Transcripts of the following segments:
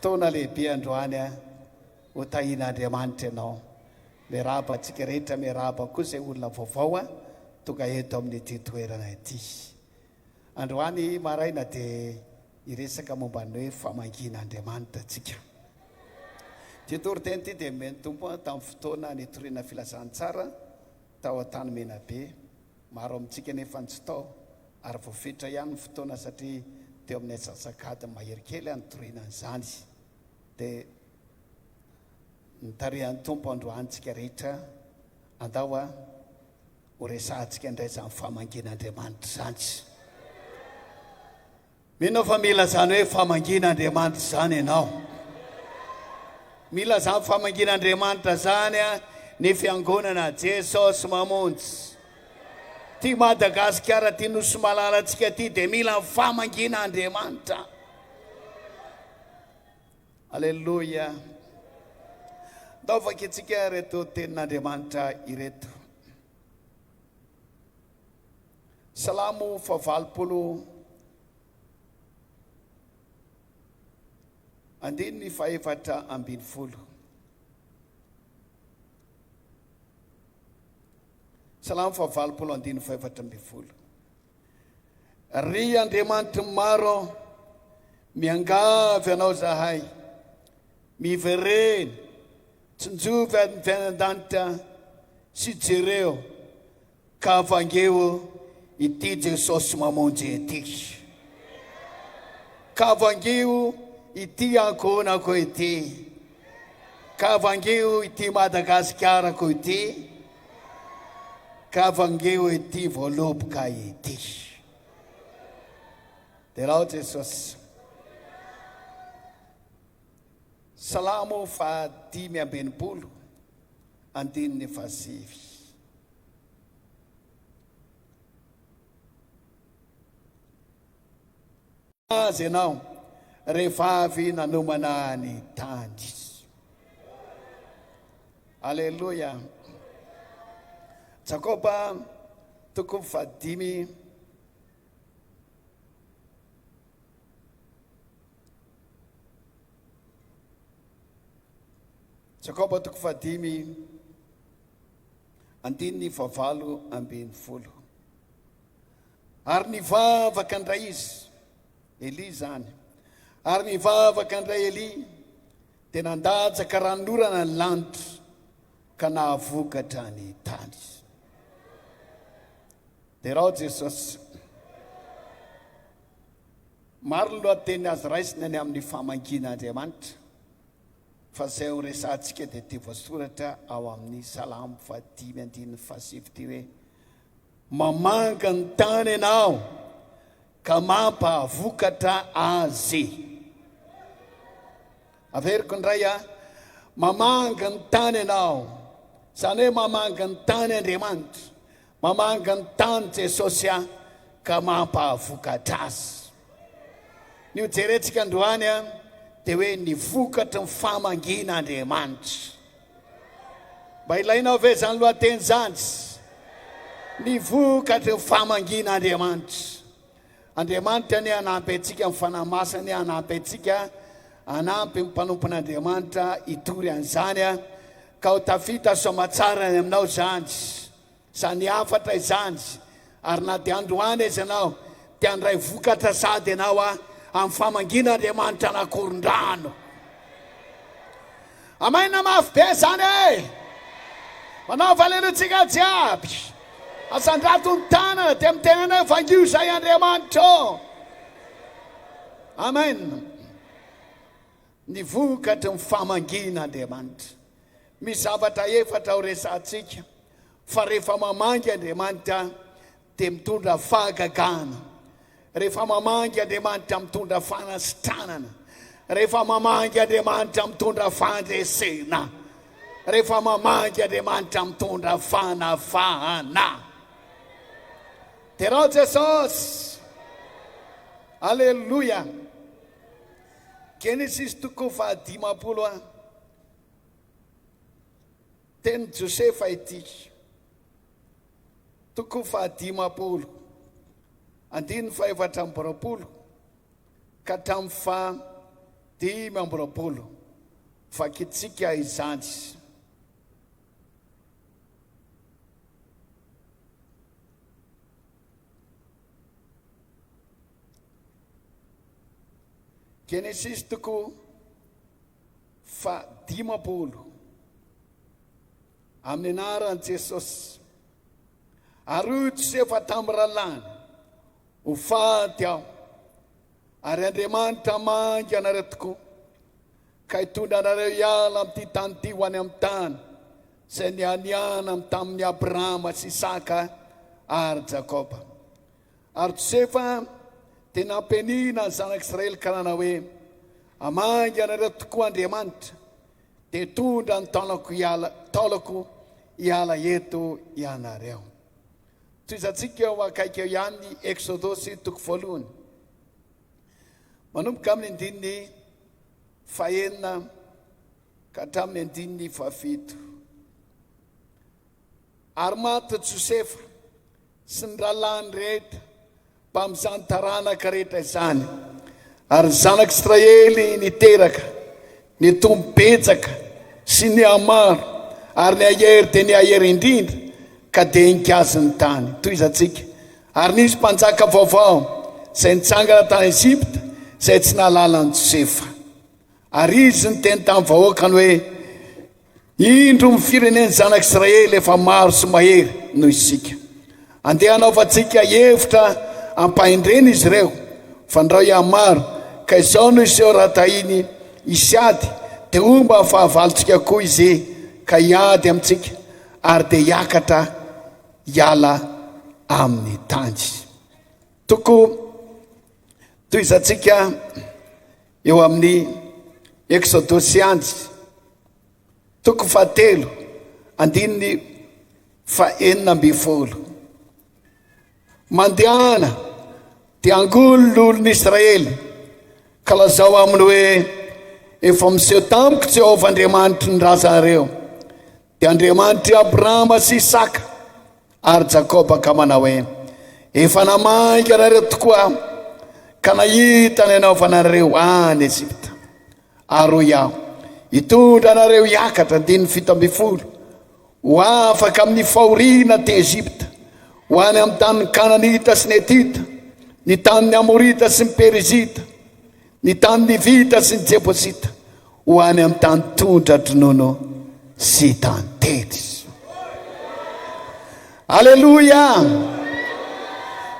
fotoana lehibe androany ho tahin'Andriamanitra ianao. Miarahaba antsika rehetra, miarahaba koa izay olona vaovao tonga eto amin'ity toerana ity. Androany maraina dia iresaka momba ny hoe famangin'Andriamanitra antsika. Ty Toriteny ity dia meny tompo tamin'ny fotoana nitoriana filazantsara tao an-tany Menabe. Maro amintsika nefa tsy tao ary voafetra ihany ny fotoana satria teo amin'ny asasakady mahery kely nitoriana an'izany. Dia nitarihan'ny tompo androantsika rehetra andao ho resahantsika indray izany famangin'Andriamanitra izany. Mino fa mila zany hoe famangin'Andriamanitra izany ianao. Mila zany famangin'Andriamanitra zany ny fiangonana Jesosy mamonjy. Ty Madagasikara ty nosy malalantsika ty dia mila famangin'Andriamanitra. Alleluia. Ndao vakintsika reto tenin'Andriamanitra ireto. Salamo 80:4. Salamo 80:4. Ry Andriamanitra maro miangavy anao zahay, mivereny tsinjovy amin'ny fiainan-danitra sy jereo ka avangeo ity Jesosy mamonjy ity. Ka avangeo ity ankonako ity. Ka avangeo ity Madagasikara-ko ity. Ka avangeo ity voaloboka ity. Dia raha Jesosy. Salamo 5:7. Azy ianao rehefavy nanomana ny tany. Alleluia. Jakoba 5:5. Jakoba 5:8. Ary nivavaka indray izy, Eli zany. Ary nivavaka indray Eli dia nandajaka ranorana ny lanitra ka nahavokatra ny tany. Dia raha Jesosy. Maro ny lohateny azy raisina ny amin'ny famangin'Andriamanitra. Fa izay ho resantsika dia ty voasoratra ao amin'ny Salamo 5:7 ty hoe: mamanga ny tany ianao ka mampavokatra azy. Averiko indray mamanga ny tany ianao, izany hoe mamanga ny tany Andriamanitra, mamanga ny tany Jesosy ka mampavokatra azy. Ny hojerentsika androany dia hoe nivokatra ny famangin'Andriamanitra. Mba ilainao ve zany lohateny zany? Nivokatra ny famangin'Andriamanitra. Andriamanitra ny hanampy antsika amin'ny fanamasany, hanampy antsika, hanampy ny mpanompon'Andriamanitra hitory an'izany ka ho tafita soamatsara ny aminao zany, zany hafatra izany. Ary na dia androany izy ianao dia andray vokatra sady ianao amin'ny famangin'Andriamanitra anakoron-drano. Amaina mafy be zany manao valelotsika jiaby. Asandrato ny tanana dia mitenana vangio izay Andriamanitra. Amen. Nivokatra ny famangin'Andriamanitra. Misy zavatra efatra ho resantsika. Fa rehefa mamangy Andriamanitra dia mitondra fahagagana. Rehefa mamangy Andriamanitra mitondra fanasitranana. Rehefa mamangy Andriamanitra mitondra fandresena. Rehefa mamangy Andriamanitra mitondra fanafahana. Dia raha Jesosy. Alleluia. Genesis 5:10. Teny Josefa ity. 5:10. 2:4 ka hatramin'ny dimy amby roapolo fakitsika izany. Genesis toko 10 amin'ny anaran Jesosy. Ary Josefa tamin'ny ralàna ho faty aho, ary Andriamanitra mangy anareo tokoa ka hitondra anareo hiala amin'ity tany ity ho any amin'ny tany izay nianiana tamin'ny Abrahama sy Isaka ary Jakoba. Ary Josefa dia nampenina ny zanak'Israely ka nanao hoe, hamangy anareo tokoa Andriamanitra dia hitondra ny taolako hiala eto ianareo. Toizantsika eo akaiky eo ihany Exodosy toko 1 manomboka amin'ny andininy 9 ka hatramin'ny andininy 7. Ary maty Josefa sy ny ralàny rehetra mpamin'izany taranaka rehetra izany, ary zanak'Israely niteraka, nitombo-betsaka sy ny amaro, ary ny ahery dia ny ahery indrindra ka dia nikazy ny tany. Toizantsika. Ary nisy mpanjaka vaovao izay nitsangana tany Ezipta izay tsy nahalalany Josefa. Ary izy niteny tamin'ny vahoakany hoe, indro ny fireneny zanak'Israely efa maro sy mahery noho isika. Andeha hanaovantsika hevitra ampahendreny izy ireo fa ndreo iamaro, ka izao no iseho raha tahiny isiady dia omba fahavalontsika koa izy ka hiady amintsika ary dia hiakatra hiala amin'ny tany. Toko toizantsika eo amin'ny Exodosiany toko 7 andininy 9. Mandehana dia angolo l'olon'Israely ka lazao aminy hoe, efa miseho tamiko Jehovah Andriamanitra ny razanareo, dia Andriamanitra Abrahama sy Isaka ary Jakoba ka manao hoe, efa namangy anareo tokoa ka nahita ny anaovanareo any Ezipta. Ary hoy aho, hitondra anareo hiakatra 17 ho afaka amin'ny fahoriana te Ezipta, ho any amin'ny tany Kananita sy ny Etita, ny tany ny Amorita sy ny Perizita, ny tany ny Vita sy ny Jebosita, ho any amin'ny tany tondra-dronono sy tantely. Aleluia!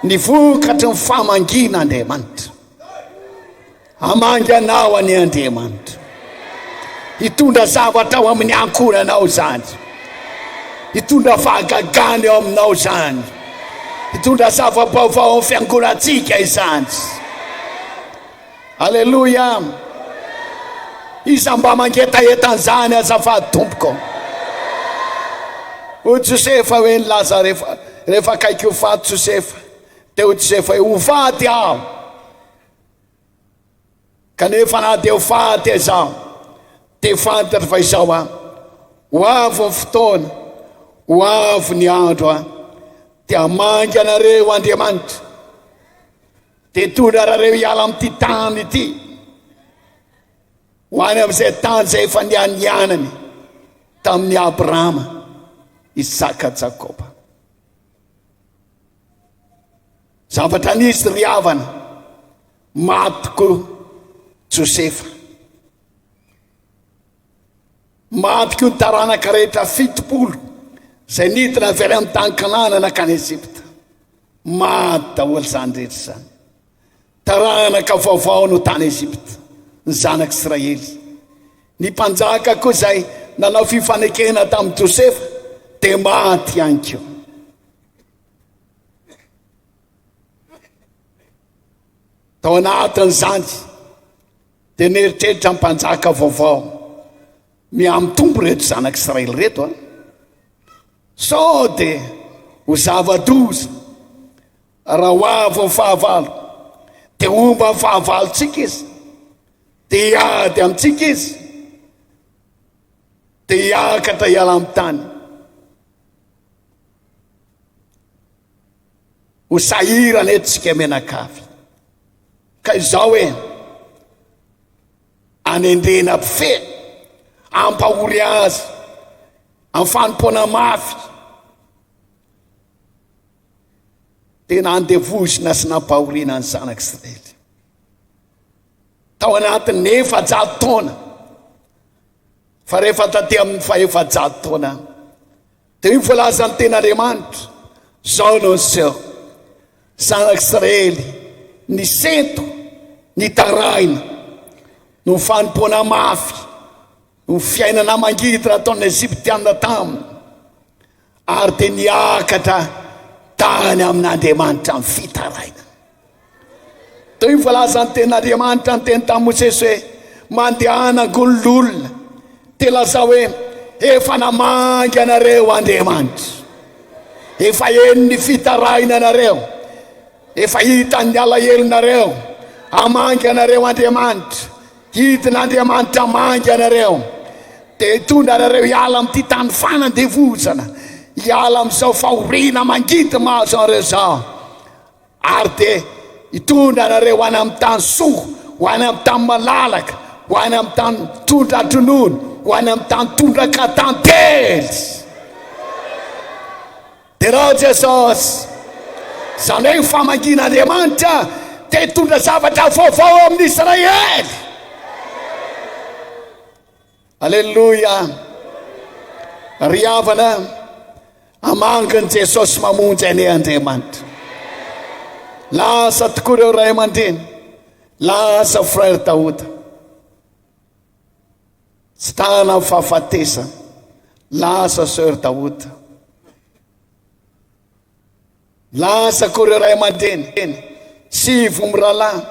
Ny vokatry ny famangina Andriamanitra. Hamangy anao any Andriamanitra. Hitondra zavatra ao amin'ny ankoranao zany. Hitondra fahagagana ao aminao zany. Hitondra zava-baovao amin'ny fiangonantsika izany. Aleluia! Iza mba mangetahetany zany azafady tompoko. O Josefa hoe nilaza rehefa akaiky ho faty Josefa, dia o Josefa hoe ho faty aho. Kanefa na dia ho faty izaho, dia fantatra fa izao ho avy ny fotoana, ho avy ny andro dia hamangy anareo Andriamanitra, dia hitondra anareo hiala amin'ity tany ity, ho any amin'izay tany izay efa nianianany tamin'ny Abrahama, Isaka, Jakoba. Zavatra nisy ry havana, maty koa Josefa. Maty koa ny taranaka rehetra 70 izay nidina avy amin'ny tany Kanana nakany Ezipta. Maty daholo izany rehetra izany. Taranaka vaovao no tany Ezipta, ny zanak'Israely. Ny mpanjaka koa izay nanao fifanekena tamin'ny Josefa dia maty ihany koa. Tao anatin'izany dia neritreritra ny mpanjaka vaovao, miamitombo reto zanak'Israely reto sao dia ho zava-doza raha ho avy ny fahavalo, dia omba ny fahavalontsika izy, dia hiady amintsika izy, dia hiakatra hiala amin'ny tany. Ho sahirana eto tsika menakavy. Ka izao hoe, anendrena fe ampahory azy amin'ny fanompona mafy tena andevozina sy nampahoriana ny zanak'Israely tao anatin'ny 400 taona fa rehefa taty amin'ny 400 taona dia io voalazany ten'Andriamanitra zao no seho zanak'Israely ny sento ny taraina no fanompona mafy no fiainana mangiditra ataon'ny Eziptiana taminy ary dia niakatra tany amin'Andriamanitra amin'ny fitaraina teo io voalazany ten'Andriamanitra ny teny tamin'i Mosesy hoe mandehanangololona te lazao hoe efa namangy anareo Andriamanitra efa eny ny fitaraina anareo efa hitan'ny alahelonareo amangy anareo Andriamanitra hidin'Andriamanitra amangy anareo dia hitondra anareo hiala amin'ity tany fanandevozana hiala amin'izao fahoriana mangidy mahazo anareo zao ary dia hitondra anareo ho any amin'ny tany soa ho any amin'ny tany malalaka ho any amin'ny tany tondra dronono ho any amin'ny tany tondraka tantely dia rao Jesosy zany hoe famangin'Andriamanitra dia hitondra zavatra vaovao amin'ny Israely. Alleluia. Ry havana amangany Jesosy mamonjy any Andriamanitra lasa tokoa ireo ray aman-dreny lasa frère Daoda tsy tana amin'ny fahafatesana lasa sœur Daoda lasa koa ireo ray aman-dreny sivy miralahy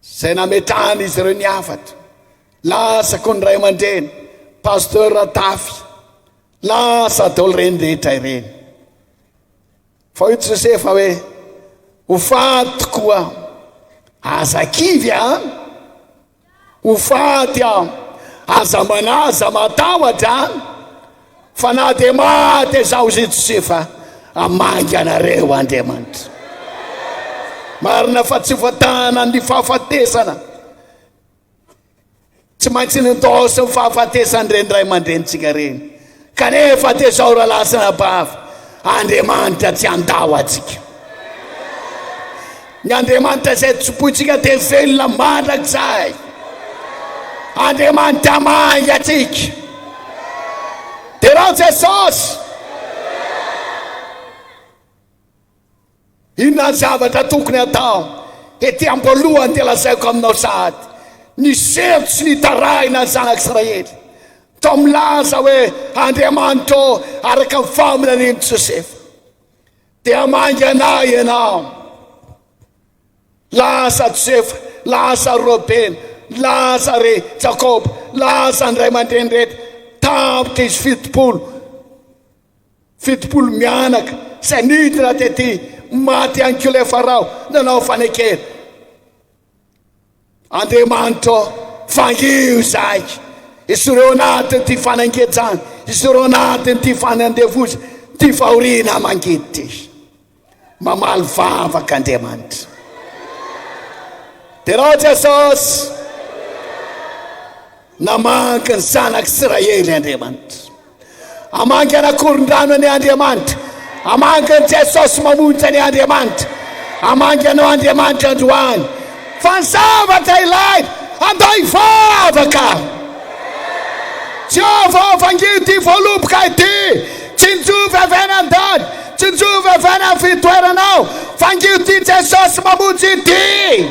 izay nametrahana izy ireo niafatra lasa koa ny ray aman-dreny pasteur Ratafy lasa daholo reny rehetra ireny fa io Josefa hoe ho faty tokoa aza kivy ho faty aza manaza matahotra fa na dia maty zaho zay Josefa amangy anareo Andriamanitra marina fa tsy voatana ny fahafatesana tsy maintsy nindosy ny fahafatesany reny ray aman-drenitsika reny kanefa dia zao raha lasana bavy Andriamanitra tsy andao atsika ny Andriamanitra izay tsopoitsika dia velona mandrakizay Andriamanitra amangy atsika dia raha Jesosy inona zavatra tokony atao ety amboalohany dia lazaiko aminao sady ny seto sy ny taraina ny zanak'Israely tao milaza hoe Andriamanitra araka ny faminaniny Josefa dia amangy anay ianao lasa Josefa lasa Robena lasa re Jakoba lasa ny ray aman-dreny rehetra tapitra izy fitopolo mianaka izay nidina tety maty ankile Farao nanao fanekena Andriamanitra fangio zay isoreo anatiny ty fanangejana isoreo anatiny ty fanandevozy ty fahoriana mangidy ty mamaly vavaka Andriamanitra dia raha Jesosy namangy ny zanak'Israely Andriamanitra amangy anakoron-drano any Andriamanitra amangy ny Jesosy mamonjy any Andriamanitra amangy anao Andriamanitra androany fa ny zavatra ilay andao hivavaka tsy avangio ty voaloboka ity tsy njovy avenandany tsy njovy avena fitoeranao fangio ty Jesosy mamonjy ity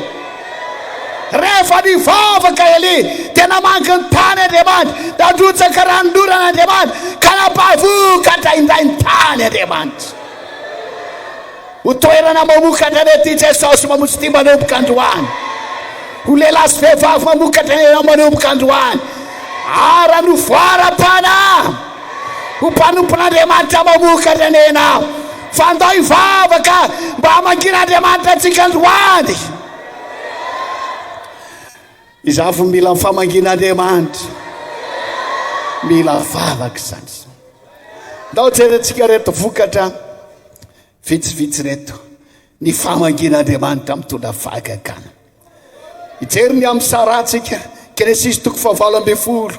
rehefa nivavaka Eli dia namangy ny tany Andriamanitra nandrotsaka ranondorana Andriamanitra ka napahavoka indray ny tany Andriamanitra ho toerana mamokatra rety Jesosy mamonjy ty manomboka androany ho lehilahy sy vehivavy mamokatra manomboka androany ara no voara-pana ho mpanompon'Andriamanitra mamokatra nenao fa andao hivavaka mba hamangin'Andriamanitra antsika androany izafo mila famangin'Andriamanitra mila vavaka zany ndao jerentsika reto vokatra vitsivitsy reto ny famangin'Andriamanitra mitondra fahagagana ijeriny amin'ny saratsika Genesis toko 8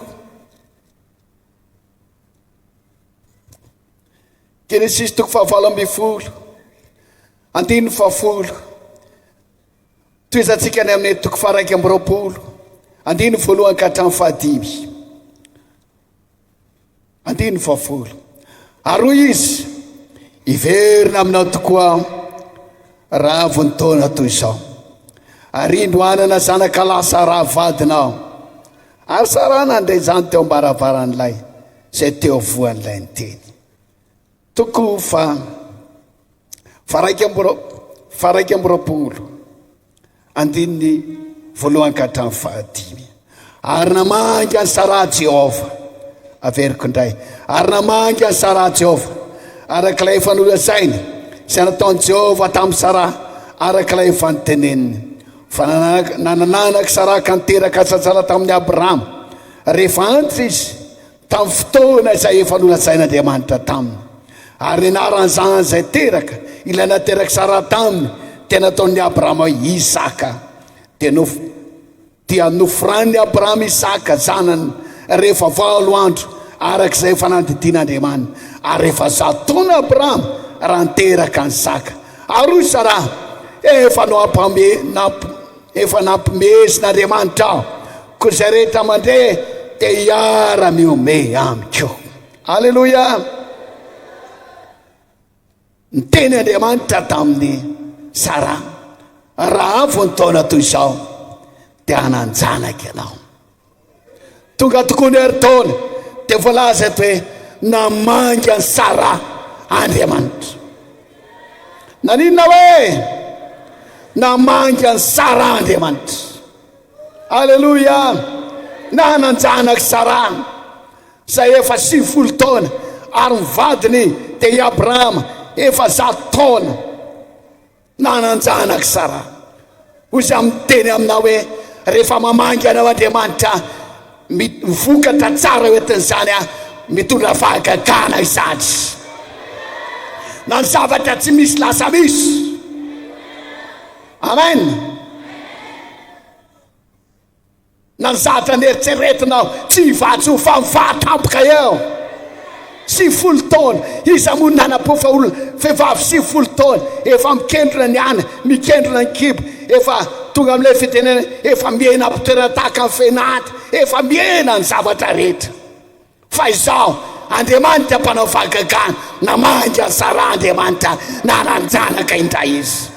Genesis toko 8 andiny 10 toezatsika ny amin'ny toko 1 andiny 1 ka hatramin'ny 5 andiny 10 ary izy iverina aminao tokoa raha vontaona toy izao ary indroanana zanaka lasa raha vadinao ary sarana andray zany teo ambaravaranyilay zay teo voan'ilay nyteny toko faraika amby andiny 1 ka hatramin'ny 5 ary namangy any Sara Jehova averiko indray ary namangy any Sara Jehova arak'ilay efa nolazainy izay nataony Jehova tamin'ny Sara arak'ilay efa noteneniny fa nanananak Sara ka niteraka satsara tamin'ny Abrahama rehefa antitra izy tamin'ny fotoana izay efa nolazain'Andriamanitra taminy ary narany zany izay teraka ilay nateraka Sara taminy tena nataon'ny Abrahama Isaka dia nofran'ny Abrahama Isaka zanany rehefa 8 andro arak'izay efa nandidian'Andriamanitra ary rehefa 100 taona Abrahama raha niteraka ny Isaka ary Sara efa nampimezon'Andriamanitra koa izay rehetra mandray dia hiara miome amiko. Alleluia. Niteny Andriamanitra tamin'ny Sara raha vontaona toy izao dia hananjanaka ianao. Tonga tokoa ny heritaona dia voalaza eto hoe namangy any Sara Andriamanitra. Naninona hoe namangy any Sara Andriamanitra. Alleluia. Nananjanaka Sara izay efa 70 taona ary mivadiny dia i Abrahama efa 100 taona. Nananjanaka Sara. Hoy izy miteny aminao hoe rehefa mamangy anao Andriamanitra mivokatra tsara hoentin'izany mitondra fahagagana izany. Na ny zavatra tsy misy lasa misy. Amen. Na ny zavatra neritseretinao tsy hivatsy ho famifahatampika eo. 70 taona izy amony nanapofa olo vehivavy 70 taona efa mikendrona ny any mikendrona ny kibo efa tonga amin'ilay fitenena efa miena ampitoerana tahaka ny fenady efa miena ny zavatra rehetra fa izao Andriamanitra mpanao fahagagana namangy any Sara Andriamanitra nananjanaka indray izy.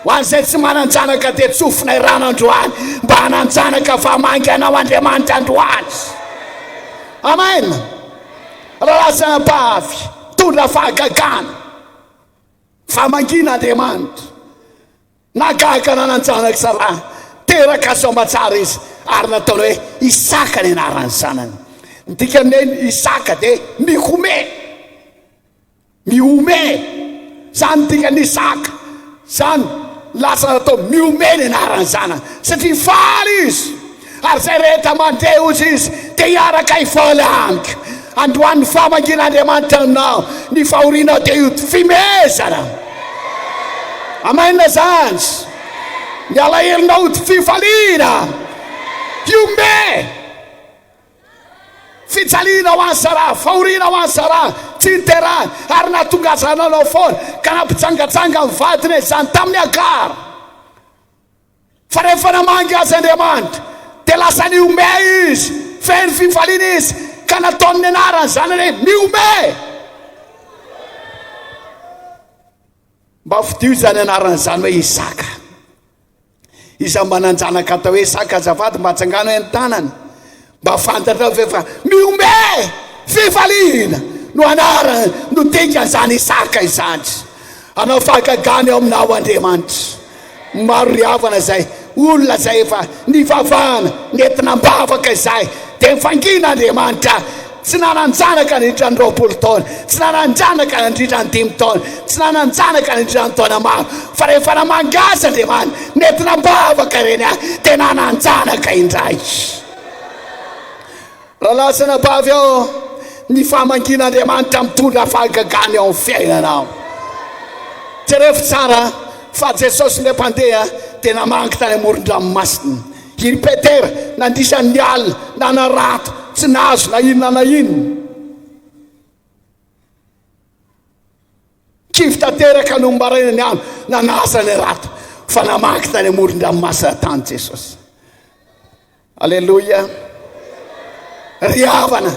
Ho an'izay tsy mananjanaka dia tsofina irana androany mba hananjanaka fa mangy anao Andriamanitra androany. Amen. Ralasana bavy tondra fahagagana famangin'Andriamanitra nagaka nananjanaka Sara teraka somatsara izy ary nataony hoe Isaka ny anarany zanany. Ndika amin'iny Isaka dia miome zany dikany Isaka zany lasa natao miome ny anarany zanany satria faly izy ary zay rehetra mandeha ozy izy dia hiaraka hifaly amiko. Androany famangin'Andriamanitra aminao ny fahorinao dia io fimezana. Amen zany. Ny alaherinao io fifaliana iome fijaliana ho any Sara fahoriana ho any Sara tsy niterahana ary natongazananao foana ka nampijangajanga ny vadiny zany tamin'ny Agara fa rehefa namangy azy Andriamanitra dia lasa niome izy feno fifaliana izy ka nataony ny anarany zany hoe miome. Mba fidio zany anarany zany hoe Isaka. Iza mananjanaka atao hoe Isaka azafady mba hatsangano eny tanany mba fantatra fa miome fifaliana no anarany no dikan'izany Isaka izany. Anao fahagagana eo aminao Andriamanitra. Maro riavana zay olona zay efa nivavahana nentina mbavaka izay dia mifangin'Andriamanitra tsy nananjanaka nandritra ny 20 taona tsy nananjanaka nandritra ny 5 taona tsy nananjanaka nandritra ny taona maro fa rehefa namangy azy Andriamanitra nentina mbavaka reny dia nananjanaka indray. Raha lasana bavy ao ny famangin'Andriamanitra mitondra fahagagana eo amin'ny fiainanao. Jerefo tsara fa Jesosy ilay mpandeha dia namangy tany amoron-dranomasina Iry Petera nandrisan'ny alina na narato tsy nahazo na inona na inona. Kivy tanteraka no marainany any nanasa ny rato fa namaky tany amoron-dranomasina tany Jesosy. Alleloia. Ry havana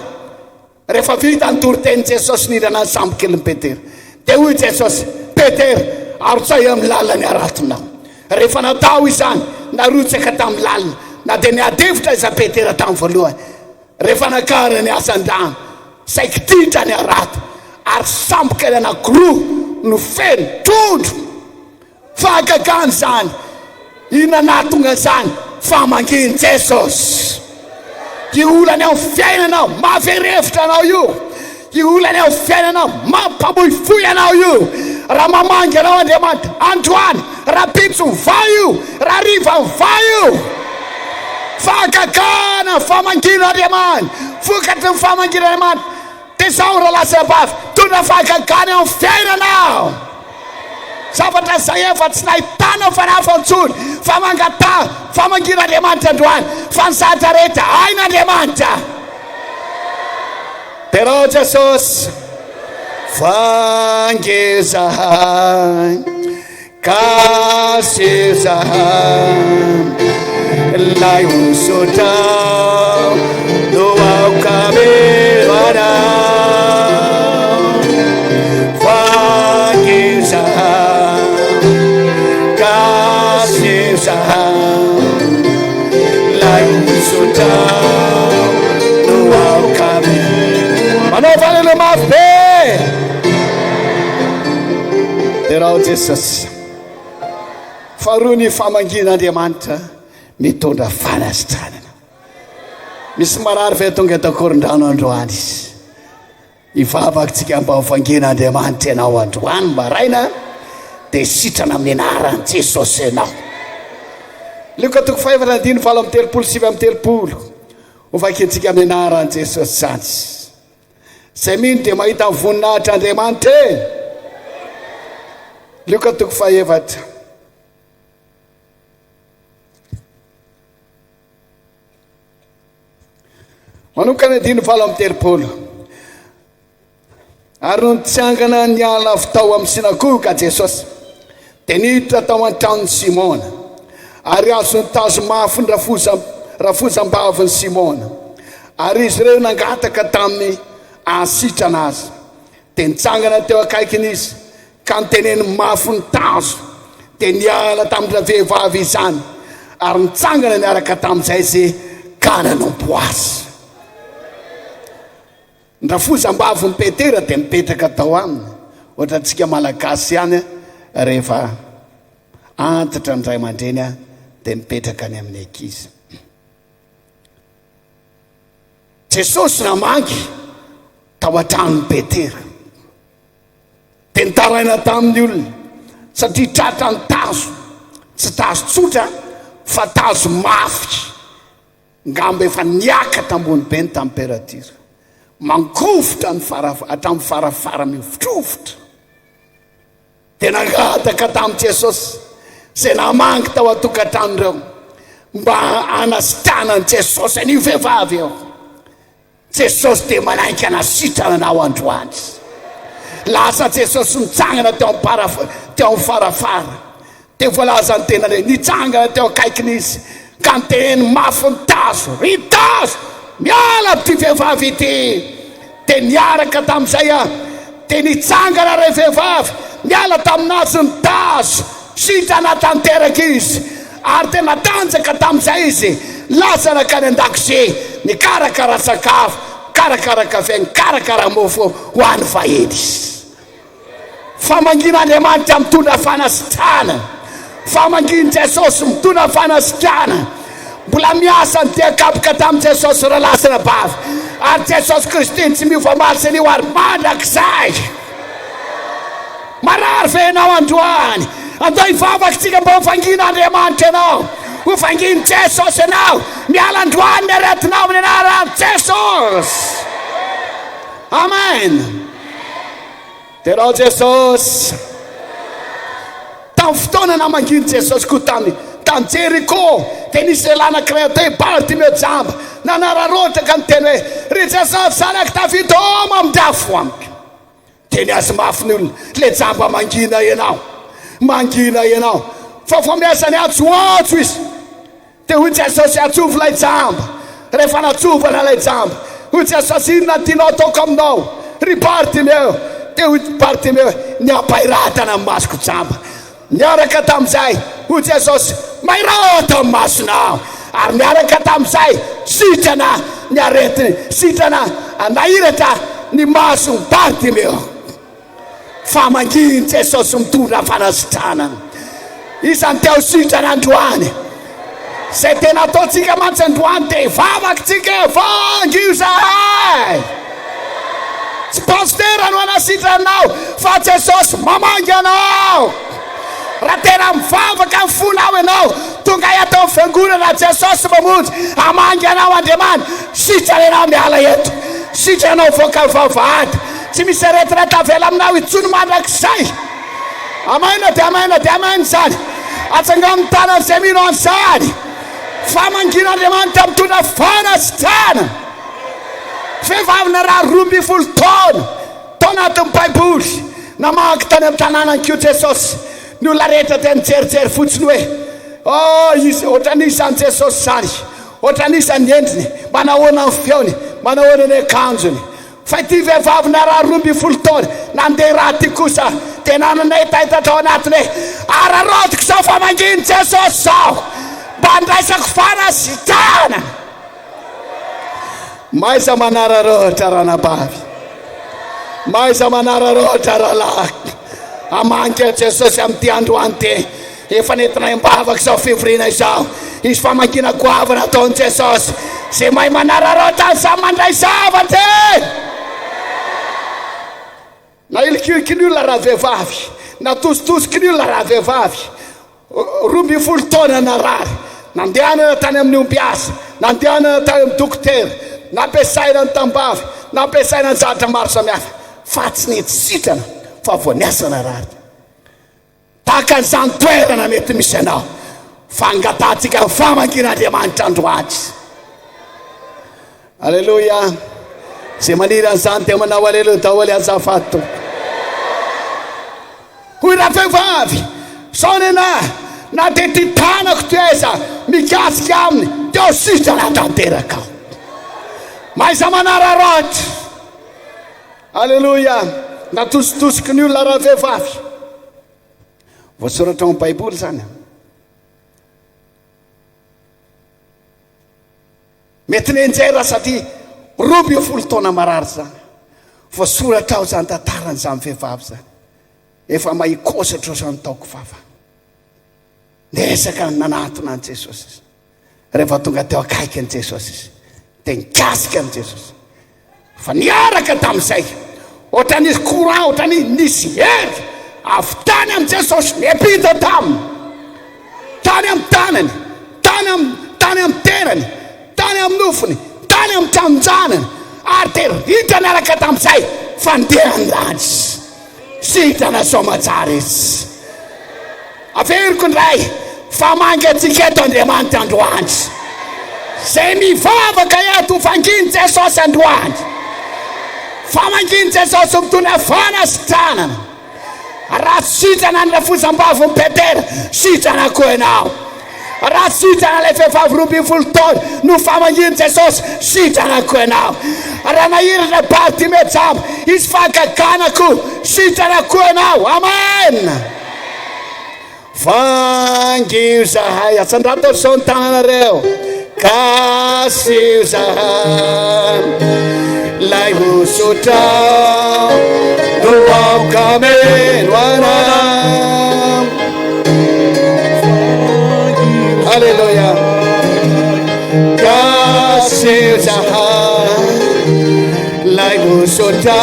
rehefa vita ny toriteny Jesosy nirana ny sambo keliny Petera dia hoy Jesosy, Petera, arotsay amin'ny lalany aratonao. Rehefa natao izany narotsaka tamin'ny lalina na dia niadevitra iza Petera tamin'ny voalohany. Rehefa nakara ny asan-drano saiky titra ny arato ary sambo kely anankiroa no feno tondro. Fahagagany zany, inona nahatonga zany? Famanginy Jesosy. Io olany ao fiainanao maverevitra anao io. Io olany ao fiainanao mampamoifoy anao io. Raha mamangy anao Andriamanitra androany, raha pitso va io, raha riva va io. Fahagagana famangina Andriamanitra, vokatry ny famangina Andriamanitra. Tesaura lasa bavy, tondra fahagagana ao fiainanao. Zavatra zay efa tsy nahitana fanafantsony fa mangata famangina Andriamanitra androany fa ny zatra rehetra aina Andriamanitra. Pero Jesosy vange zahay kasy zahay lay usotao no ao kameranao vange zahay kasy zahay lay usotao no ao kameranao. Manao valelo mafy be. Terao Jesosy. Faharoa ny famangin'Andriamanitra mitondra fanasitranana. Misy marary fe tonga eto Korondrano androany izy. Ivavakantsika mba ho vangin'Andriamanitra ianao androany maraina dia sitrana amin'ny anaran'i Jesosy ianao. Luka 5:7-7 ho vakintsika amin'ny anaran'i Jesosy zany. Zay mino dia mahita ny voninahitra Andriamanitra e. Luka 5:7. Manokana 7:7. Ary no nitsangana niala avy tao amin'ny sinagoga Jesosy dia niditra tao an-tranon'ny Simona ary azo nitazo mafy ny rafozam-bavy ny Simona. Ary izy ireo nangataka tamin'ny asitrana azy dia nitsangana teo akaikiny izy ka niteneny mafy ny tazo dia niala tamin'ireo vehivavy izany ary nitsangana niaraka tamin'izay izy ka nanompo azy. Ny rafozam-bavy ny Petera dia mipetraka tao aminy ohatra antsika malagasy ihany rehefa antitra ny ray aman-dreny dia mipetraka any amin'ny ankizy. Jesosy namangy tao an-tranon'ny Petera dia nitaraina tamin'ny olona satria tratra ny tazo, tsy tazo tsotra fa tazo mafy ngamba efa niakatra ambony be ny température, mangofotra ny hatramin'ny farafara mivotrovotra. Dia nangataka tamin'i Jesosy izay namangy tao an-tokantrano ireo mba hanasitrana ny Jesosy an'io vehivavy eo. Jesosy dia manaiky hanasitrana anao androany. Lasa Jesosy nitsangana teo amin'ny farafara dia voalaza ny tena re nitsangana teo akaikiny izy ka niteneny mafy ny tazo, ry tazo miala ty vehivavy ity. Dia niaraka tamin'izay dia nitsangana re vehivavy miala taminazy ny tazo, sitrana tanteraka izy ary dia natanjaka tamin'izay izy. Lasa nakany an-dakozia nikarakara sakafo, karakara kafe, nikarakara mofo ho an'ny vahiny izy. Famangin'Andriamanitra mitondra fanasitrana. Famanginy Jesosy mitondra fanasitrana. Mbola miasa ny tiakapoka tamin'i Jesosy raha lasana bavy ary Jesosy Kristy tsy miova maly ho ary mandrakizay. Marary ve ianao androany? Andao hivavakantsika mba ho vangin'Andriamanitra ianao, ho vanginy Jesosy ianao, miala androany ny aretinao amin'ny anaran'i Jesosy. Amen. Terao Jesosy tamin'ny fotoana namanginy Jesosy koa tamin'ny tany Jeriko dia nisy lehilahy anankiray atao hoe Bartimeo jamba nanararotraka ny teny hoe ry Jesosy zanaka Davida mamindafo amiko dia niazy mafy ny olona le jamba mangina ianao fa miasany atsoatso izy dia hoy Jesosy atsovo lay jamba rehefa natsovana lay jamba hoy Jesosy inona tianao ataoko aminao ry Bartimeo dia hoy Bartimeo niapairatana amin'ny masoko jamba niaraka tamin'izay hoy Jesosy mairata amin'ny masonao ary miaraka tamin'izay sitrana ny aretiny sitrana nahiratra ny maso Bartimeo fa manginy Jesosy mitondra fanasitranana isany teo sitrana androany zay tena ataontsika mantsy androany dia vavakintsika vangio zahay tsy pastera no anasitranao fa Jesosy mamangy anao raha tena mivavaka amin'ny fonao ianao tonga atao fiangonana Jesosy mamonjy amangy anao Andriamanitra sitrana ianao miala eto sitrana ianao voaka vavahady tsy misy retraite avela aminao itsony mandrakizay amaina dia amaina zany atsangano tanany izay mino an'izany famangin'Andriamanitra mitondra fanasitrana vehivavina raha 12 taona tao anatin'ny Baiboly namaky tany amin'ny tanànan'Kio Jesosy ny olona rehetra dia nijerijery fotsiny hoe izy ohatranisany Jesosy zany ohatranisany endriny manahoana ny feony manahoana ny akanjony fa ity vehivavina raha 12 taona nandeha raha ty kosa dia nananay tahitatra ao anatiny hoe ararotiko zao fa manginy Jesosy zao mba ndraisako fanasitrana maiza manararohatra ranabavy maiza manararohatra rahalahy amangy Jesosy amin'ity androany ty efa nentinay mbavaka zao fivoriana izao izy famangina goavana ataony Jesosy zay mahay manararohatra samy mandray zavatra na ilikiliky ny olona raha vehivavy na tositosiky ny olona raha vehivavy 12 taona narary nandehanana tany amin'ny ombiasa nandehanana tany amin'ny dokotera nampiasaina ny tambavy nampiasaina ny zavatra maro samihafa fa tsy netsisitrana fa voaniasana rary tahaka an'izany toerana mety misy anao fangatantsika ny famangin'Andriamanitra androany alleloia zay maniry an'izany dia manao aleloia daholo azafady tompo hoy raha vehivavy sao nenahy na dia ty tanako toeza mikasika aminy dia sitrana tanteraka ao maiza manararohatra alleloia na tositosiky ny olona raha vehivavy voasoratra amin'ny Baiboly zany mety nenjera satria 12 taona marary zany voasoratra ao zany tantarany zany vehivavy zany efa mahikosatra zany taoko vava nesaka nanatona an Jesosy izy rehefa tonga teo akaiky an Jesosy izy dia nikasika an Jesosy fa niaraka tamin'izay ohatran'izy courant ohatran'izy nisy hery avy tany amin'ny Jesosy niampita taminy tany amin'ny tanany tany amin'ny tenany tany amin'ny nofony tany amin'ny tranonjanany ary dia ritra niaraka tamin'izay fa ndehandrany sitrana somatsara izy averiko ndray famangy atsika eto Andriamanitra androany zay mivavaka eto fanginy Jesosy androany famanginy Jesosy mitondra fanasitranana raha sitrana ny rafosam-bavy ny Petera sitrana koa ianao raha sitrana ilay vehivavy 12 taona no famanginy Jesosy sitrana koa ianao raha nahiratra Bartimeo jamba izy fagaganako sitrana koa ianao amen fangio zahay atsandrato zao ny tananareo kasio zahay lay hosotra no aokameno anam alleluia kasio zahay lay hosotra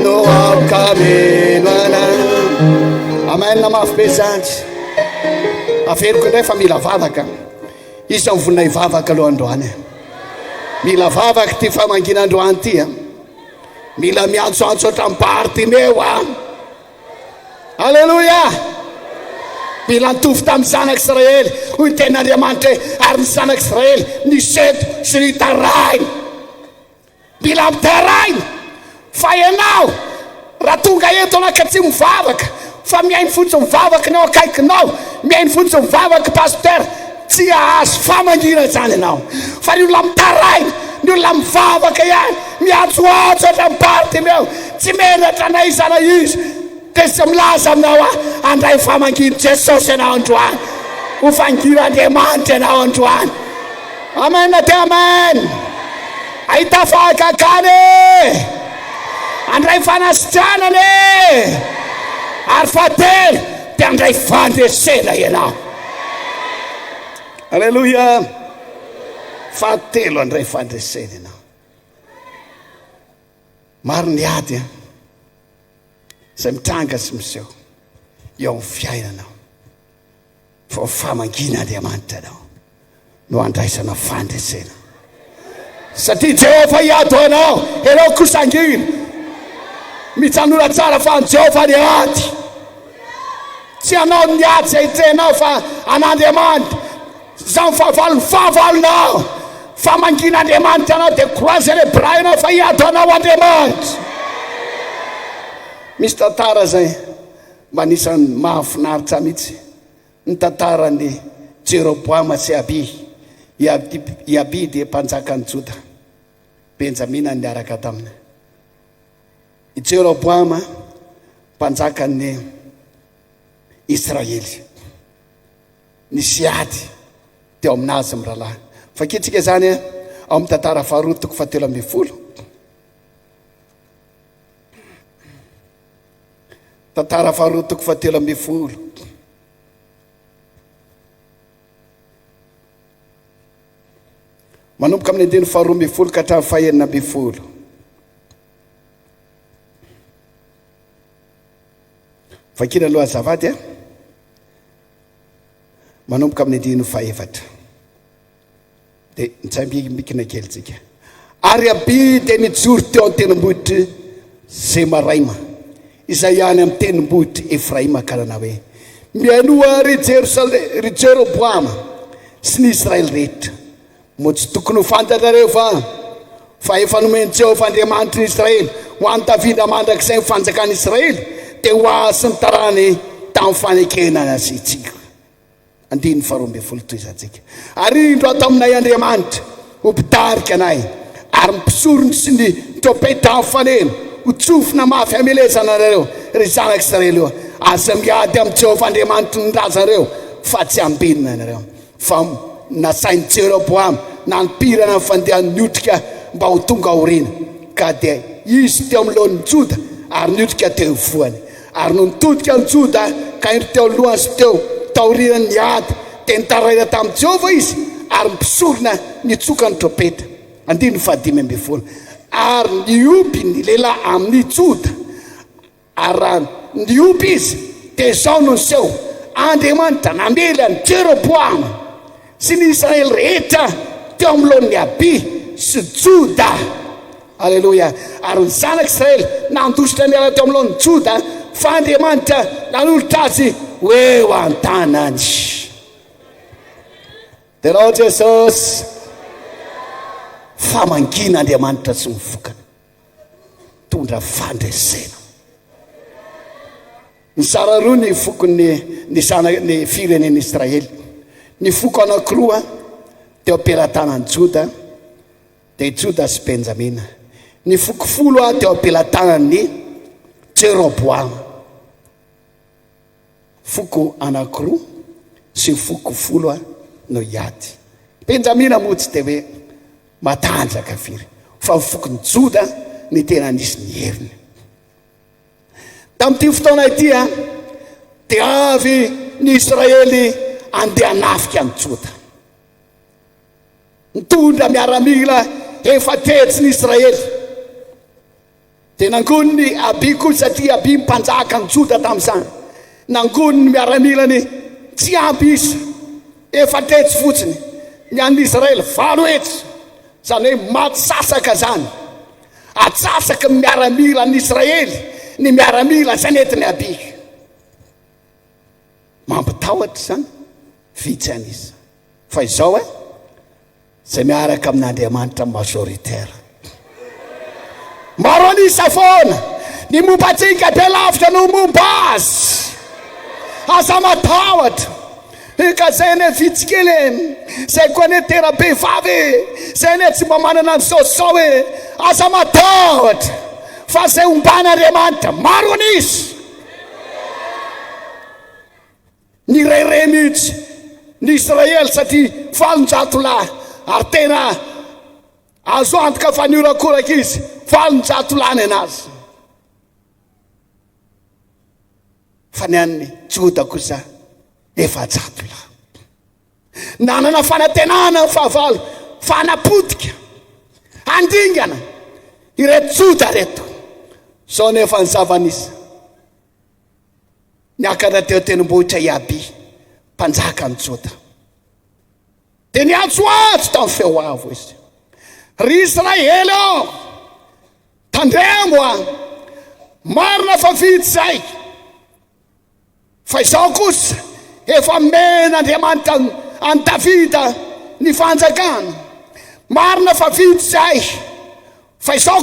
no aokameno anam amen namafy be zany averiko indray fa mila vavaka izy vonay vavaka aloha androany mila vavaka ty famangina androany ty mila miantsoantso ohatran'ny Bartimeo alleluia mila nitovy tamin'ny zanak'Israely hoy ten'Andriamanitra ary ny zanak'Israely niseto sy nitarainy mila mitarainy fa ianao raha tonga eto anao ka tsy mivavaka fa miainy fotsiny mivavaka nao akaikinao miainy fotsiny mivavaka paster tsy ahazo famangina zany ianao fa ny olona mitarainy ny olona mivavaka ihany miatsoatso hatramin'ny meo tsy menatra naizana izy dia sy milaza aminao andray famanginy Jesosy ianao androany ho fangiran'Andriamanitra ianao androany amen te amen ahita fahakakany andray fanasitranany ary fahatelo dia andray fandresena ianao alleluia fahatelo andray fandresena ianao maro ny ady izay mitranga sy miseho eo amin'ny fiainanao fa famangin'Andriamanitra ianao no andraisana fandresena satria Jehova hiady ho anao ianao kosa angina mitsanora tsara fa ny Jehova ny ady tsy anao ny ady zay trenao fa an'Andriamanitra zany fahavalonao famangin'Andriamanitra anao dia croise le bras ianao fa hiady ho anao Andriamanitra misy tantara zay mba anisan'ny mahafinaritra mihitsy ny tantaran'ny Jeroboama sy Iaby dia mpanjakan'ny Joda Benjamina niaraka taminy i Jeroboama mpanjakan'ny Israely nisy ady teo aminazy mirahalahy fakitsika zany ao amin'ny tantara faharoa toko 17 tantara faharoa toko 17 manomboka amin'ny andiny faharoa 12 ka hatramin'ny fahaenina 12 vakina aloha azavady manomboka amin'ny andiny fahaefatra dia nitsaimikina kelitsika ary Iaby dia nijoro teo amin'ny tendrombohitry Zemaraima izay ihany amin'ny tendrombohitry Efraima kanana hoe mianoa ry Jeroboama sy ny Israely rehetra moa tsy tokony ho fantatrareo fa efa nomeny Jehova Andriamanitra ny Israely ho an'ny Davida mandrakizay fanjakan'ny Israely dia ho azy sy ny tarany tamin'ny fanekena azy itsika andiny faharoa 12 toy izantsika ary indro ato aminay Andriamanitra ho mpitarika anay ary mpisorony sy ny trompeta amin'ny faneno ho tsofina mafy hamelezana anareo ry zanak'Israely io aza miady amin'ny Jehova Andriamanitra ny razanareo fa tsy ambinina anareo fa nasain'ny Jeroboama nampirana ny fandehan'ny otrika mba ho tonga aoriana ka dia izy teo amin'ny lohan'ny Joda ary ny otrika teo voany ary no nitodika ny Joda ka indro teo lohany sy teo taoriana ny ady dia nitaraina tamin'ny Jehova izy ary mpisorona nitsoka ny trompeta andiny 15 ary niompy ny lehilahy amin'ny Joda ary raha niompy izy dia zao no niseho Andriamanitra namely any Jeroboama sy ny Israely rehetra teo amin'ny lohan'ny Iaby sy Joda alleluia ary ny zanak'Israely nandositra miala teo amin'ny lohan'ny Joda fa Andriamanitra nanolotra azy hoe ho an-tanany dia raha Jesosy famangin'Andriamanitra sy mivokana tondra fandresena ny sara roa ny fokony ny firenen'ny Israely ny foko anankiroa teo am-pelantanan'ny Joda dia Joda sy Benjamina ny foko 10 teo am-pelantanan'ny Jeroboama foko anankiroa sy foko 10 no hiady Benjamina moa tsy dia hoe matanjaka firy fa fokony Joda ny tena nisy ny heriny tamin'ity fotoana ity dia avy ny Israely andeha nafika ny Joda nitondra miaramila efa tetsy ny Israely dia nangony ny Iaby koa satria Iaby mpanjaka ny Joda tamin'izany nangony ny miaramilany tsy ampy izy efa tetsy fotsiny ny an'ny Israely 8 hetsy zany hoe matsasaka zany atsasaka ny miaramila ny Israely ny miaramila zay nentiny Iaby mampitahotra zany vitsy an'izy fa izao zay miaraka amin'Andriamanitra majoritaire maro anisa foana ny mombatsika be lavitra no momba azy aza matahotra ka zay ne vitsy kely zay koa ne tera be vavy zay ne tsy mba manana ny saosao aza matahotra fa zay omban'Andriamanitra maro anisa ny rere mihitsy ny Israely satria 700 lahy ary tena azo antoka fa niorakoraka izy 700 lahy anazy fa ny an'ny Joda kosa 400 lahy nanana fanantenana fahavalo fanapotika andingana ireto Joda reto zao nefa ny zavanisa niakatra teo tenim-bohitra Iaby mpanjaka ny Joda dia niatsoatso tamin'ny feo avo izy ry Israely tandremo marina fa vitsy zay fa izao kosa efa men'Andriamanitra an Davida ny fanjakana marina fa vitsy zay fa izao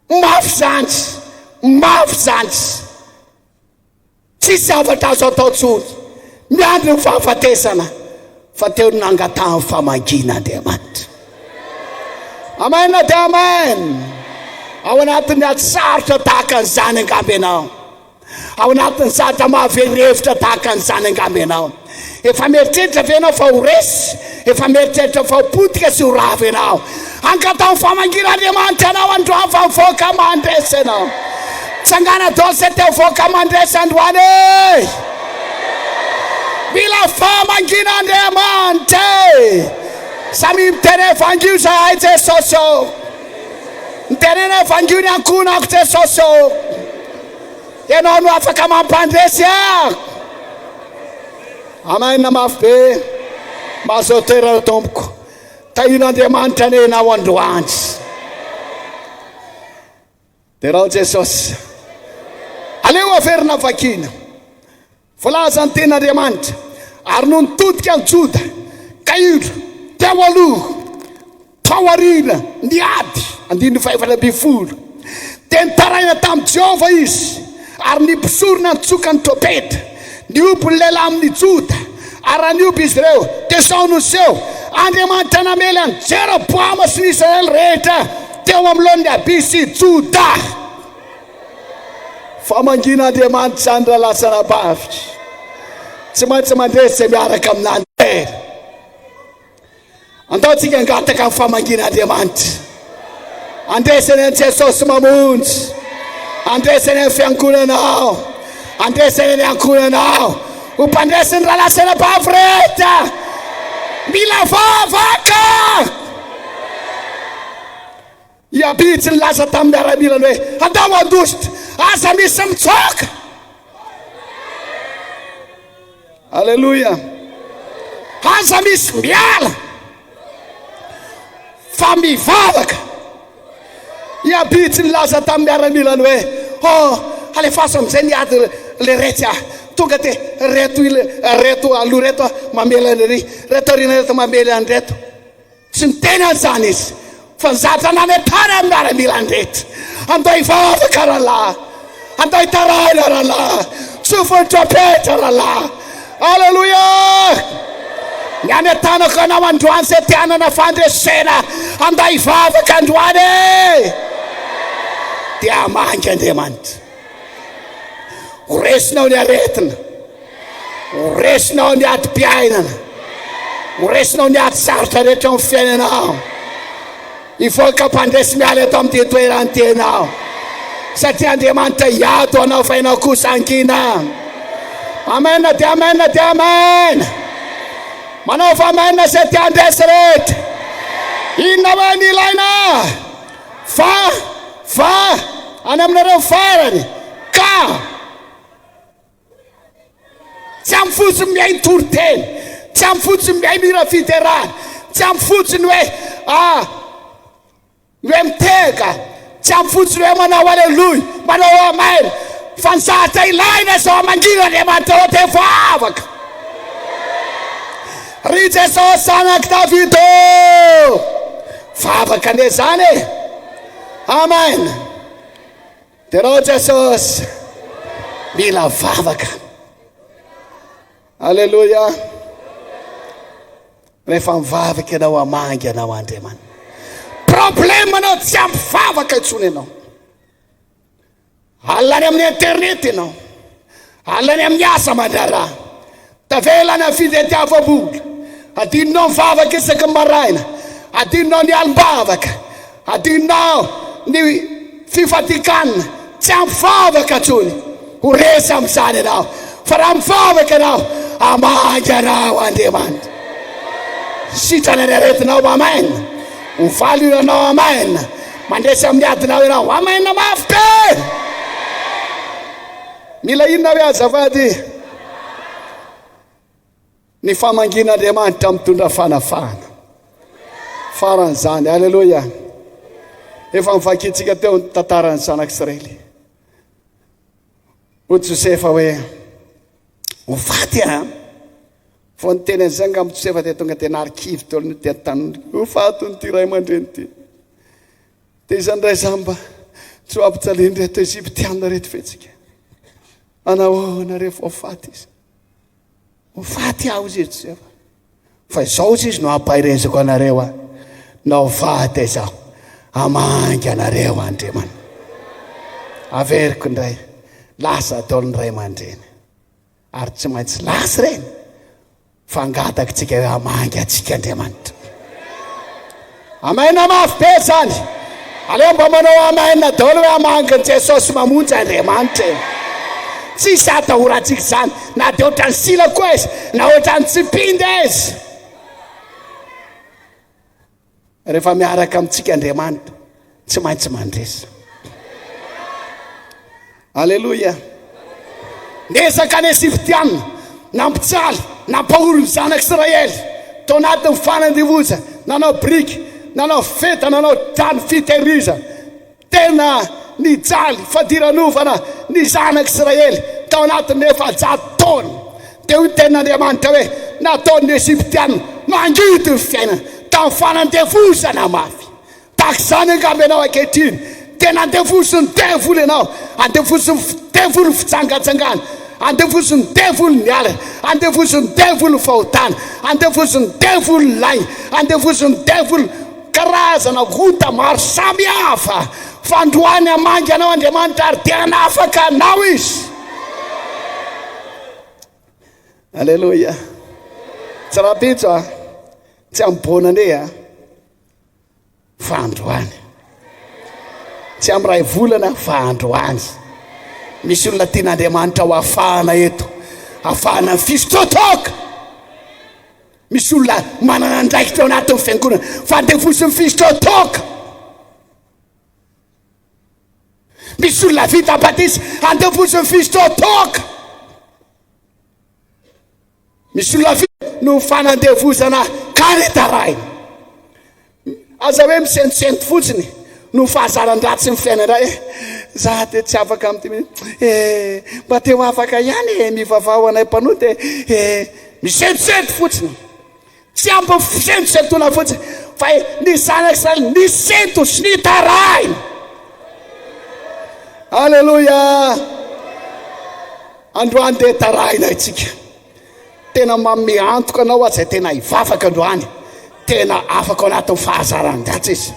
mafy zantsy tsy zavatra azo atao tsony miandry ny fahafatesana fa teo nangatahany famangin'Andriamanitra amen dia amen ao anatin'ny atsarotra tahaka an'izany angamby ianao ao anatin'ny zatra mahaverevitra tahaka an'izany angamby ianao efa mieritreritra ve ianao fa ho resy efa mieritreritra fa ho potika sy ho rava ianao angatahany famangin'Andriamanitra ianao androany fa mivoaka mandresy ianao tsangana dose teo voaka mandresy androany mila famangin'Andriamanitra samy miteny evangio zahay Jesosy mitenena evangio ny ankonako Jesosy ianao no afaka mampandresy amen mafy be mahazotera tompoko tahin'Andriamanitra nenao androany dia raha Jesosy aleo averina vakina volaza ny ten'Andriamanitra ary no nitodika ny Joda kailo teo aloha tao arina niady 520 dia nitaraina tamin'i Jehova izy ary nipisorina nitsoka ny tropetra nioby ny lehilahy amin'ny Joda ary nioby izy ireo dia sao no seho Andriamanitra namely any Jeroboama sy ny Israely rehetra teo amin'lohan'ny Aby sy Joda famangin'Andriamanitra zany raha lasa nabavitra tsy maintsy mandresy zay miaraka amin'Andriamanitra andaontsika angataka amin'ny famangin'Andriamanitra andresany any Jesosy mamonjy andresany any fiangonanao andresany any ankonanao ho mpandresiny raha lasa nabavy rehetra mila vavaka Iaby tsy nilaza tamin'ny miaramilany hoe andao andositra aza misy mitsoka alleluia aza misy miala fa mivavaka Iaby tsy nilaza tamin'ny miaramilany hoe alefasa am'izay niady le retsy tonga te reto aloha reto mamela ny reto rina reto mamela any reto tsy niteny an'izany izy fa nizatra nanetany amin'ny miaramilany rehetra andao hivavaka rahalahy andao hitaraina rahalahy tsofony tropetra rahalahy alleluia ny anetanako anao androany zay tianana fandresena andao hivavaka androany dia amangy Andriamanitra ho resinao ny aretina ho resinao ny adi-piainana ho resinao ny ady sarotra rehetra amin'ny fiainanao ivoaka mpandresy miala eto amin'ny toerany tenao satria Andriamanitra hiado anao fa ianao kosa angina amen dia amen dia amen manao fa amen zay tia andresy rehetra inona hoe ny ilaina fa any aminareo farany ka tsy amin'ny fotsiny miay ny toriteny tsy amin'ny fotsiny miay mira fiderana tsy amin'ny fotsiny hoe miteka tsy amin'ny fotsiny hoe manao aleluia manao amen fanzatra ilaina zao mangin'Andriamanitra ho tevavaka. Ry Jesosy zanaky Davida, vavaka ane zany e. Amen. Dia rao Jesosy mila vavaka. Alleluia. Rehefa mivavaka ianao hamangy anao Andriamanitra. Problemanao tsy ampy vavaka intsony ianao. Alany amin'ny internet ianao, alany amin'ny asa mandraraha, tavelany amin'ny fitadiavam-bola, adinonao mivavaka isaky maraina, adinonao ny alim-bavaka, adinonao ny fifatikana, tsy ampy vavaka intsony. Ho resy amin'izany ianao, fa raha mivavaka ianao hamangy anao Andriamanitra. Sitrana ny aretinao amen. Hovaly ianao amen. Mandresy amin'ny adinao ianao amen mafy be. Mila inona hoe azavady? Ny famangin'Andriamanitra mitondra fanafana. Faran'izany, alleluia. Efa mivakitsika teo ny tantaran'ny zanak'Israely. Ho Josefa hoe hofaty Vao ny teny an'izay nga Josefa dia tonga dia narikivy teo ny dia tanony. Hofaty nyity ray aman-dreny ty. Dia izany ray zamba tsy ho ampitsaliny reto Eziptiana reto fetsika. Anahoana rehefa hofaty izy. Hofaty aho izy Josefa. Fa izao izy no ampairezako anareo na hofaty izao hamangy anareo Andriamanitra. Averiko indray lasa ataon'ny ray aman-dreny. Ary tsy maintsy lasa reny. Fangataka tsika hoe hamangy atsika Andriamanitra. Amaina mafy be zany. Aleo mba manao amaina daholo hoe hamangy Jesosy mamonjy Andriamanitra. Tsisy atahorantsika zany. Na dia ohatrany sila koa izy, na ohatrany tsy pindy izy. Rehefa miaraka amintsika Andriamanitra, tsy maintsy mandresa. Alleluia. Nesaka ny Eziptiana, nampitsaly, nampahory ny zanak'Israely. Tao anatin'ny fanandivoza, nanao briky, nanao feta, nanao trano fitehiriza. Tena nijaly fadiran'ovana ny zanak'Israely tao anatin'ny 400 taona. Dia io tenan'Andriamanitra hoe nataon'ny Eziptiana mangidy ny fiainana tamin'ny fanandevozana mafy. Tahaka izany angamba ianao ankehitriny. Tena andevosiny devoly ianao, andevosiny devoly fitsangatsangana, andevosiny devoly ny ala, andevosiny devoly fahotana, andevosiny devoly lay, andevosiny devoly karazana gota maro samy hafa. Fandroany hamangy anao Andriamanitra ary dia hanafaka anao izy. Alleluia. Tsy rapitso tsy ambona ane fandroany. Tsy am'ray volana fandroany. Misy olona tian'Andriamanitra ho afahana eto, afahana ny fisotrotoka. Misy olona manana andraikitra ao anatin'ny fiangonana fandevosiny fisotrotoka. Misy olona vita batisa andevosiny fisotrotoka. Misy olona vita no fanandevosana karitaraina. Aza hoe misentosenty fotsiny no fahazaran-dratsy ny fiainana. Za dia tsy afaka amin'ity. Mba teo afaka ihany mivavao anay mpanoty. Misentosenty fotsiny. Tsy ampy misentosentona fotsiny. Fa ny zanak'Israely nisento sy nitaraina. Alleluia. Androany dia taraina itsika. Tena manome antoka anao aza tena hivavaka androany. Tena afaka ao anatin'ny fahazaran-dratsy izy.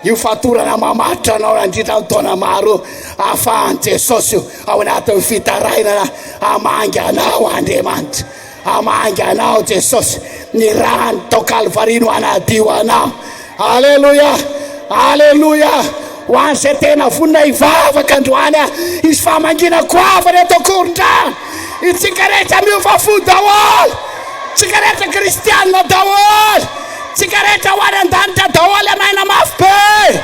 Io fatorana mamatra anao andritra amin'ny taona maro ahafahan'i Jesosy io ao anatin'ny fitarainana hamangy anao Andriamanitra. Hamangy anao Jesosy. Ny rano tao Kalvari no hanadio anao. Alleluia. Alleluia. Ho an'izay tena vonina hivavaka androany izy famangina koavana eto akoron-drano. Itsika rehetra miova fo daholo. Tsika rehetra kristianina daholo. Tsika rehetra ho any an-danitra daholo amaina mafy be.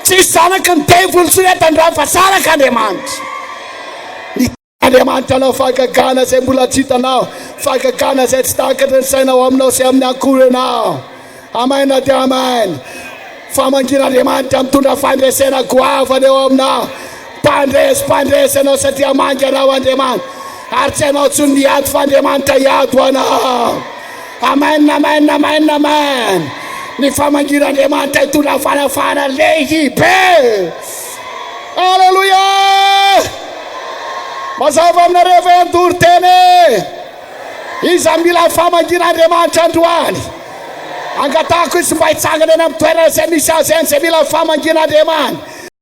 Tsy zanaky ny devoly sy retan-drano fa zanak'Andriamanitra. Ny Andriamanitra anao fahagagana izay mbola tsy hitanao, fahagagana izay tsy takatry ny sainao aminao sy amin'ny akory anao. Amaina dia amaina. Famangin'Andriamanitra mitondra fandresena goavana eo aminao. Pandresy anao satria mangy anao Andriamanitra. Ary tsy anao tsy niady fa Andriamanitra hiado anao. Amen, amen, amen, amen. Ny famangiran'Andriamanitra hitondra fanafana lehibe. Alleluia. Mazava aminareo ve Toriteny? Iza mila famangiran'Andriamanitra androany. Angatahako izy mba hitsangana eny amin'ny toerana izay misy azy eny, izay mila famangiran'Andriamanitra.